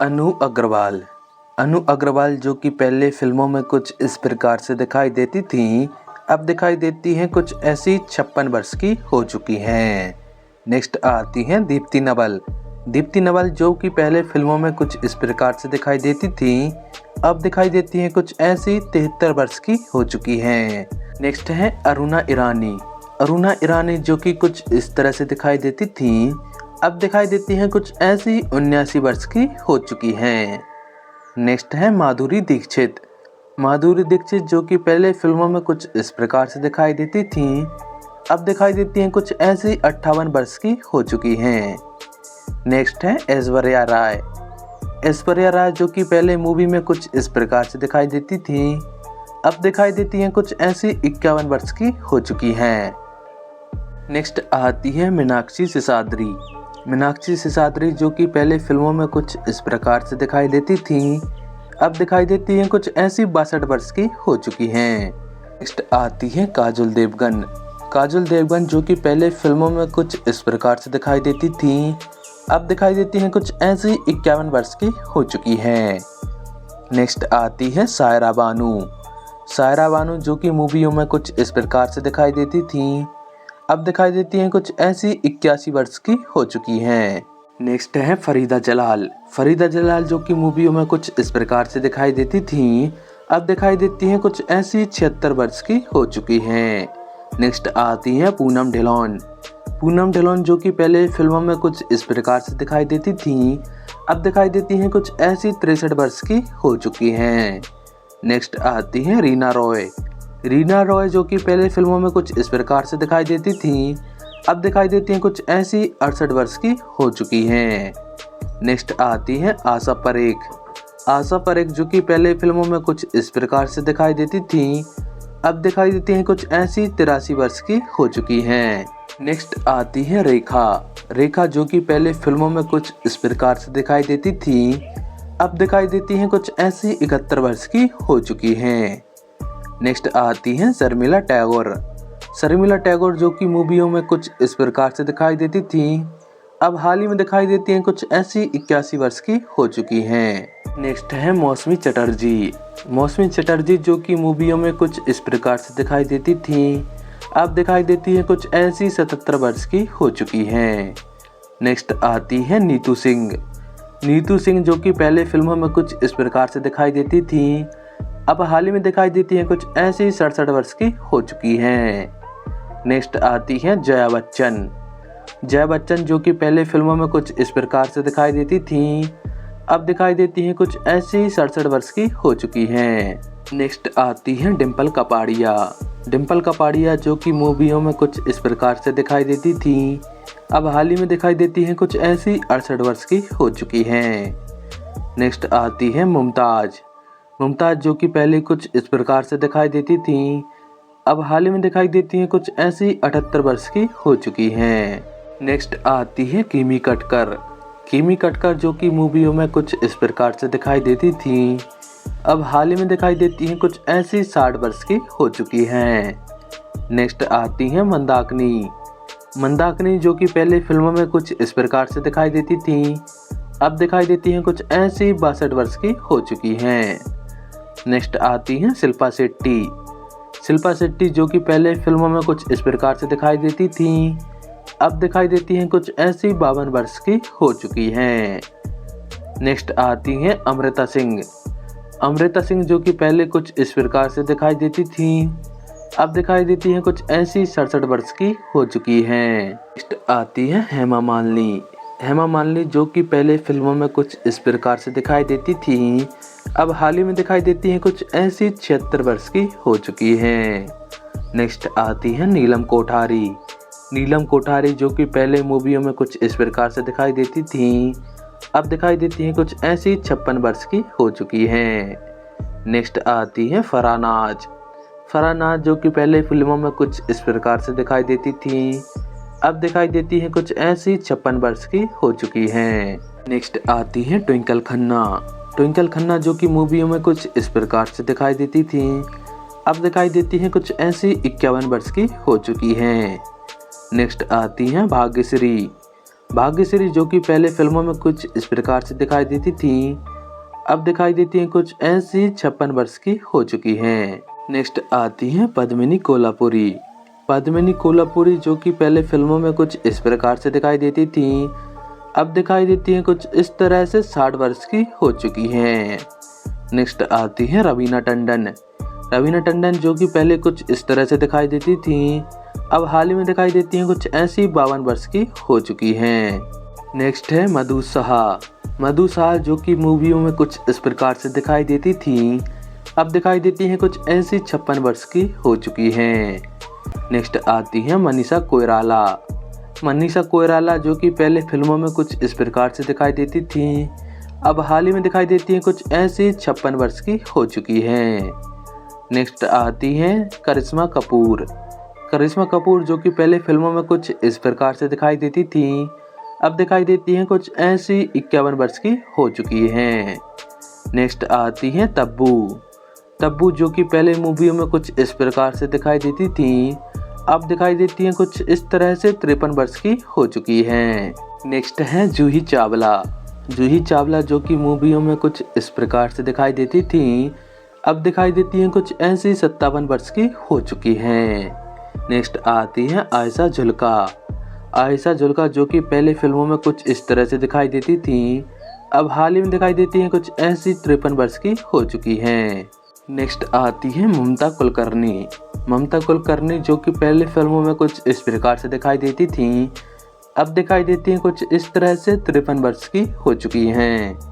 अनु अग्रवाल। अनु अग्रवाल जो कि पहले फिल्मों में कुछ इस प्रकार से दिखाई देती थीं, अब दिखाई देती हैं कुछ ऐसी 56 वर्ष की हो चुकी हैं। नेक्स्ट आती हैं दीप्ति नवल। दीप्ति नवल जो कि पहले फिल्मों में कुछ इस प्रकार से दिखाई देती थीं, अब दिखाई देती हैं कुछ ऐसी 73 वर्ष की हो चुकी हैं। नेक्स्ट है अरुणा ईरानी। अरुणा ईरानी जो कि कुछ इस तरह से दिखाई देती थीं, अब दिखाई देती हैं कुछ ऐसी 79 वर्ष की हो चुकी हैं। नेक्स्ट है माधुरी दीक्षित। माधुरी दीक्षित जो कि पहले फिल्मों में कुछ इस प्रकार से दिखाई देती थीं, अब दिखाई देती हैं कुछ ऐसी 58 वर्ष की हो चुकी हैं। नेक्स्ट है ऐश्वर्या राय। ऐश्वर्या राय जो कि पहले मूवी में कुछ इस प्रकार से दिखाई देती थीं, अब दिखाई देती हैं कुछ ऐसी 51 वर्ष की हो चुकी हैं। नेक्स्ट आती है मीनाक्षी सिसाद्री। मीनाक्षी सिसाद्री जो कि पहले फिल्मों में कुछ इस प्रकार से दिखाई देती थीं, अब दिखाई देती हैं कुछ ऐसी 62 वर्ष की हो चुकी हैं। नेक्स्ट आती है काजोल देवगन। काजोल देवगन जो कि पहले फिल्मों में कुछ इस प्रकार से दिखाई देती थीं, अब दिखाई देती हैं कुछ ऐसी 51 वर्ष की हो चुकी हैं। नेक्स्ट आती है सायरा बानू। सायरा बानू जो कि मूवियों में कुछ इस प्रकार से दिखाई देती थीं, अब दिखाई देती हैं कुछ ऐसी 81 वर्ष की हो चुकी हैं। नेक्स्ट है फरीदा जलाल। फरीदा जलाल जो कि मूवियों में कुछ इस प्रकार से दिखाई देती थीं, अब दिखाई देती हैं कुछ ऐसी 76 वर्ष की हो चुकी हैं। नेक्स्ट आती है पूनम ढिल्लोन। पूनम ढिल्लोन जो कि पहले फिल्मों में कुछ इस प्रकार से दिखाई देती थीं, अब दिखाई देती हैं कुछ ऐसी 63 वर्ष की हो चुकी हैं। नेक्स्ट आती है रीना रॉय। रीना रॉय जो कि पहले फिल्मों में कुछ इस प्रकार से दिखाई देती थीं, अब दिखाई देती हैं कुछ ऐसी 68 वर्ष की हो चुकी हैं। नेक्स्ट आती है आशा परेख। आशा परेख जो कि पहले फिल्मों में कुछ इस प्रकार से दिखाई देती थीं, अब दिखाई देती हैं कुछ ऐसी 83 वर्ष की हो चुकी हैं। नेक्स्ट आती है रेखा। रेखा जो कि पहले फिल्मों में कुछ इस प्रकार से दिखाई देती थीं, अब दिखाई देती हैं कुछ ऐसी 71 वर्ष की हो चुकी हैं। नेक्स्ट आती हैं शर्मिला टैगोर। शर्मिला टैगोर जो कि मूवियों में कुछ इस प्रकार से दिखाई देती थीं, अब हाल ही में दिखाई देती हैं कुछ ऐसी 81 वर्ष की हो चुकी हैं। नेक्स्ट है मौसमी चटर्जी। मौसमी चटर्जी जो कि मूवियों में कुछ इस प्रकार से दिखाई देती थीं, अब दिखाई देती हैं कुछ ऐसी 77 वर्ष की हो चुकी हैं। नेक्स्ट आती है नीतू सिंह। नीतू सिंह जो कि पहले फिल्मों में कुछ इस प्रकार से दिखाई देती थीं, अब हाल ही में दिखाई देती हैं कुछ ऐसी 67 वर्ष की हो चुकी हैं। नेक्स्ट आती है जया बच्चन। जया बच्चन जो कि पहले फिल्मों में कुछ इस प्रकार से दिखाई देती थीं, अब दिखाई देती हैं कुछ ऐसी 67 वर्ष की हो चुकी हैं। नेक्स्ट आती है डिम्पल कपाड़िया। डिम्पल कपाड़िया जो कि मूवियों में कुछ इस प्रकार से दिखाई देती थीं, अब हाल ही में दिखाई देती हैं कुछ ऐसी 68 वर्ष की हो चुकी हैं। नेक्स्ट आती है मुमताज। मुमताज जो कि पहले कुछ इस प्रकार से दिखाई देती थीं, अब हाल ही में दिखाई देती हैं कुछ ऐसी 78 वर्ष की हो चुकी हैं। नेक्स्ट आती है किमी कटकर। किमी कटकर जो कि मूवियों में कुछ इस प्रकार से दिखाई देती थीं, अब हाल ही में दिखाई देती हैं कुछ ऐसी 60 वर्ष की हो चुकी हैं। नेक्स्ट आती है मंदाकिनी। मंदाकिनी जो कि पहले फिल्मों में कुछ इस प्रकार से दिखाई देती थीं, अब दिखाई देती हैं कुछ ऐसी 62 वर्ष की हो चुकी हैं। नेक्स्ट आती हैं शिल्पा शेट्टी। शिल्पा शेट्टी जो कि पहले फिल्मों में कुछ इस प्रकार से दिखाई देती थीं, अब दिखाई देती हैं कुछ ऐसी 52 वर्ष की हो चुकी हैं। नेक्स्ट आती हैं अमृता सिंह। अमृता सिंह जो कि पहले कुछ इस प्रकार से दिखाई देती थीं, अब दिखाई देती हैं कुछ ऐसी 67 वर्ष की हो चुकी हैं। नेक्स्ट आती है हेमा मालिनी। हेमा मालिनी जो कि पहले फिल्मों में कुछ इस प्रकार से दिखाई देती थीं, अब हाल ही में दिखाई देती हैं कुछ ऐसी 76 वर्ष की हो चुकी हैं। नेक्स्ट आती है नीलम कोठारी। नीलम कोठारी जो कि पहले मूवियों में कुछ इस प्रकार से दिखाई देती थीं, अब दिखाई देती हैं कुछ ऐसी 56 वर्ष की हो चुकी हैं। नेक्स्ट आती है फराह नाज। फराह नाज जो कि पहले फिल्मों में कुछ इस प्रकार से दिखाई देती थीं, अब दिखाई देती हैं कुछ ऐसी 56 वर्ष की हो चुकी हैं। नेक्स्ट आती है ट्विंकल खन्ना। ट्विंकल खन्ना जो कि मूवियों में कुछ इस प्रकार से दिखाई देती थीं, अब दिखाई देती हैं कुछ ऐसी 51 वर्ष की हो चुकी हैं। नेक्स्ट आती हैं भाग्यश्री। भाग्यश्री जो कि पहले फिल्मों में कुछ इस प्रकार से दिखाई देती थी, अब दिखाई देती हैं कुछ ऐसी 56 वर्ष की हो चुकी हैं। नेक्स्ट आती हैं पद्मिनी कोल्हापुरी। पद्मिनी कोल्हापुरी जो कि पहले फिल्मों में कुछ इस प्रकार से दिखाई देती थी, अब दिखाई देती हैं कुछ इस तरह से 60 वर्ष की हो चुकी हैं। नेक्स्ट आती हैं रवीना टंडन। रवीना टंडन जो कि पहले कुछ इस तरह से दिखाई देती थी, अब हाल ही में दिखाई देती हैं कुछ ऐसी 52 वर्ष की हो चुकी हैं। नेक्स्ट है मधु साहा। मधु साहा जो कि मूवियों में कुछ इस प्रकार से दिखाई देती थी, अब दिखाई देती हैं कुछ ऐसी 56 वर्ष की हो चुकी हैं। नेक्स्ट आती हैं मनीषा कोइराला। मनीषा कोइराला जो कि पहले फिल्मों में कुछ इस प्रकार से दिखाई देती थी, अब हाल ही में दिखाई देती हैं कुछ ऐसी 56 वर्ष की हो चुकी हैं। नेक्स्ट आती हैं करिश्मा कपूर। करिश्मा कपूर जो कि पहले फिल्मों में कुछ इस प्रकार से दिखाई देती थी, अब दिखाई देती हैं कुछ ऐसी 51 वर्ष की हो चुकी हैं। नेक्स्ट आती हैं तब्बू। तब्बू जो कि पहले मूवियों में कुछ इस प्रकार से दिखाई देती थी, अब दिखाई देती हैं कुछ इस तरह से 53 वर्ष की हो चुकी हैं। नेक्स्ट है जूही चावला। जूही चावला जो कि मूवियों में कुछ इस प्रकार से दिखाई देती थी, अब दिखाई देती हैं कुछ ऐसी 57 वर्ष की हो चुकी हैं। नेक्स्ट आती है आयशा जुल्का। आयशा जुल्का जो कि पहले फिल्मों में कुछ इस तरह से दिखाई देती थी, अब हाल ही में दिखाई देती हैं कुछ ऐसी 53 वर्ष की हो चुकी हैं। नेक्स्ट आती है ममता कुलकर्णी। ममता कुलकर्णी जो कि पहले फिल्मों में कुछ इस प्रकार से दिखाई देती थी, अब दिखाई देती हैं कुछ इस तरह से 53 वर्ष की हो चुकी हैं।